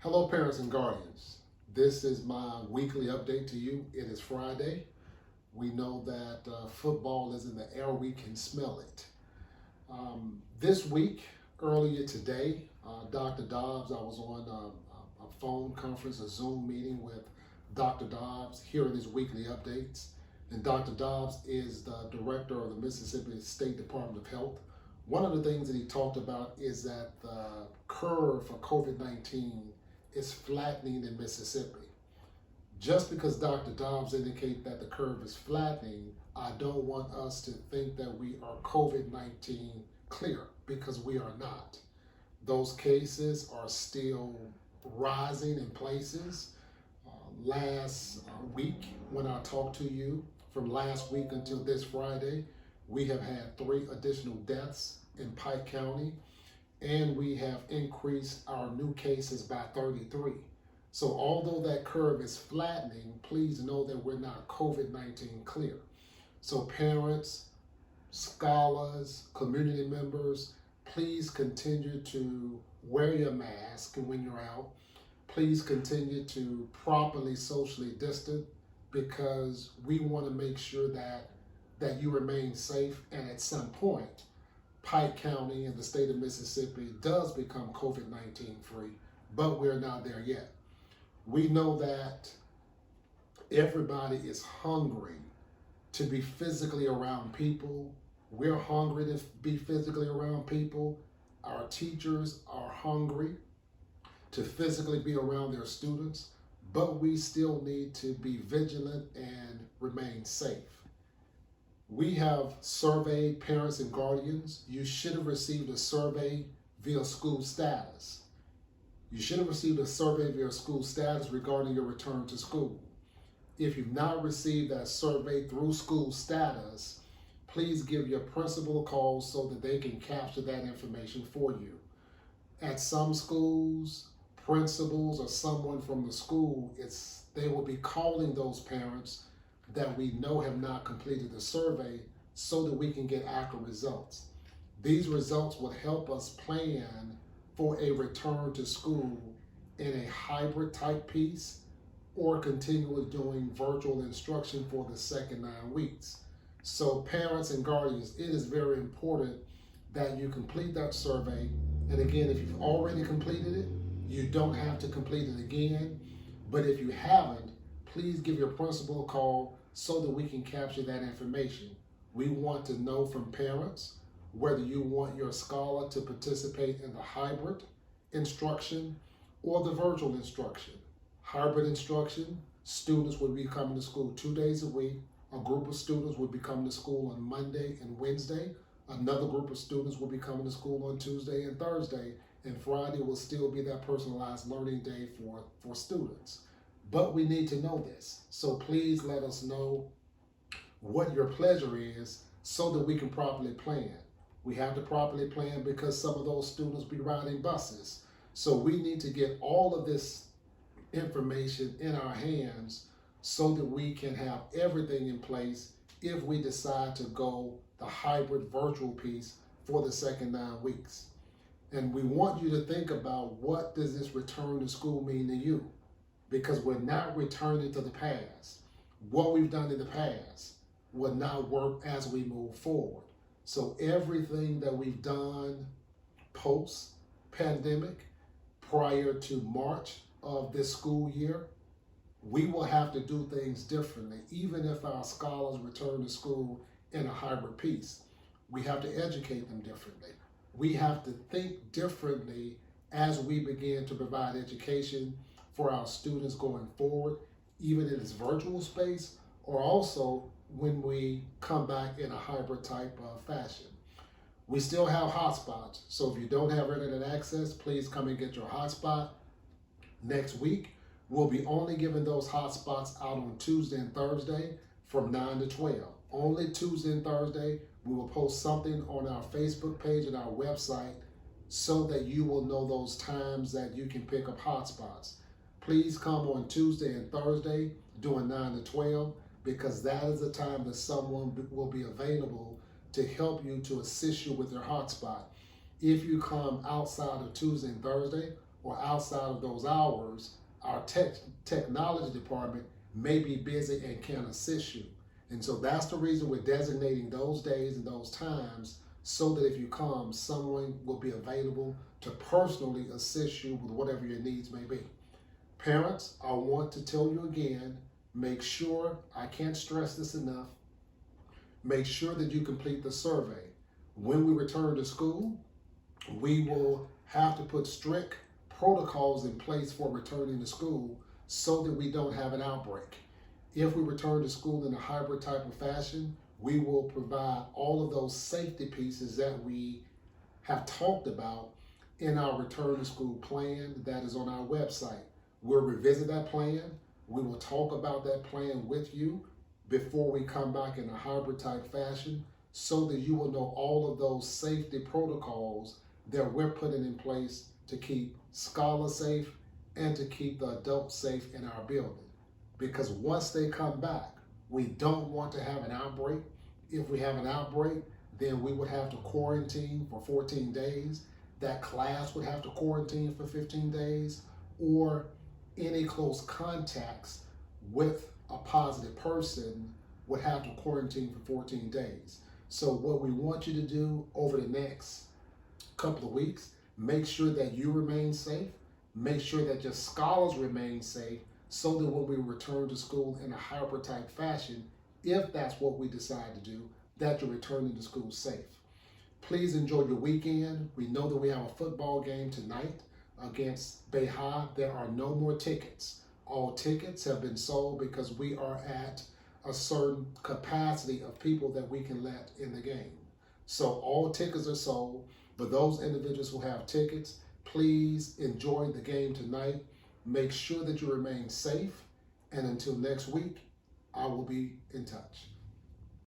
Hello, parents and guardians. This is my weekly update to you. It is Friday. We know that football is in the air. We can smell it. This week, earlier today, Dr. Dobbs, I was on a phone conference, a Zoom meeting with Dr. Dobbs, hearing his weekly updates. And Dr. Dobbs is the director of the Mississippi State Department of Health. One of the things that he talked about is that the curve for COVID-19 is flattening in Mississippi. Just because Dr. Dobbs indicates that the curve is flattening, I don't want us to think that we are COVID-19 clear, because we are not. Those cases are still rising in places. Last week, when I talked to you, from last week until this Friday, we have had 3 additional deaths in Pike County, and we have increased our new cases by 33. So although that curve is flattening, please know that we're not COVID-19 clear. So parents, scholars, community members, please continue to wear your mask when you're out. Please continue to properly socially distance, because we want to make sure that you remain safe, and at some point, Pike County and the state of Mississippi does become COVID-19 free, but we're not there yet. We know that everybody is hungry to be physically around people. We're hungry to be physically around people. Our teachers are hungry to physically be around their students, but we still need to be vigilant and remain safe. We have surveyed parents and guardians. You should have received a survey via school status. You should have received a survey via school status regarding your return to school. If you've not received that survey through school status, please give your principal a call so that they can capture that information for you. At some schools, principals or someone from the school, they will be calling those parents that we know have not completed the survey so that we can get accurate results. These results will help us plan for a return to school in a hybrid type piece, or continually doing virtual instruction for the second 9 weeks. So parents and guardians, it is very important that you complete that survey. And again, if you've already completed it, you don't have to complete it again. But if you haven't, please give your principal a call so that we can capture that information. We want to know from parents whether you want your scholar to participate in the hybrid instruction or the virtual instruction. Hybrid instruction, students would be coming to school 2 days a week. A group of students would be coming to school on Monday and Wednesday. Another group of students will be coming to school on Tuesday and Thursday. And Friday will still be that personalized learning day for students. But we need to know this. So please let us know what your pleasure is so that we can properly plan. We have to properly plan because some of those students be riding buses. So we need to get all of this information in our hands so that we can have everything in place if we decide to go the hybrid virtual piece for the second 9 weeks. And we want you to think about, what does this return to school mean to you? Because we're not returning to the past. What we've done in the past will not work as we move forward. So everything that we've done post-pandemic, prior to March of this school year, we will have to do things differently, even if our scholars return to school in a hybrid piece. We have to educate them differently. We have to think differently as we begin to provide education for our students going forward, even in this virtual space, or also when we come back in a hybrid type of fashion. We still have hotspots, so if you don't have internet access, please come and get your hotspot. Next week, we'll be only giving those hotspots out on Tuesday and Thursday from 9 to 12. Only Tuesday and Thursday. We will post something on our Facebook page and our website so that you will know those times that you can pick up hotspots. Please come on Tuesday and Thursday doing 9 to 12, because that is the time that someone will be available to help you, to assist you with your hotspot. If you come outside of Tuesday and Thursday, or outside of those hours, our technology department may be busy and can assist you. And so that's the reason we're designating those days and those times, so that if you come, someone will be available to personally assist you with whatever your needs may be. Parents, I want to tell you again, make sure, I can't stress this enough, make sure that you complete the survey. When we return to school, we will have to put strict protocols in place for returning to school so that we don't have an outbreak. If we return to school in a hybrid type of fashion, we will provide all of those safety pieces that we have talked about in our return to school plan that is on our website. We'll revisit that plan. We will talk about that plan with you before we come back in a hybrid type fashion, so that you will know all of those safety protocols that we're putting in place to keep scholars safe and to keep the adults safe in our building. Because once they come back, we don't want to have an outbreak. If we have an outbreak, then we would have to quarantine for 14 days. That class would have to quarantine for 15 days, or any close contacts with a positive person would have to quarantine for 14 days. So what we want you to do over the next couple of weeks, make sure that you remain safe, make sure that your scholars remain safe, so that when we return to school in a hybrid type fashion, if that's what we decide to do, that you're returning to school safe. Please enjoy your weekend. We know that we have a football game tonight against Bay High. There are no more tickets. All tickets have been sold because we are at a certain capacity of people that we can let in the game. So all tickets are sold. For those individuals who have tickets, please enjoy the game tonight. Make sure that you remain safe. And until next week, I will be in touch.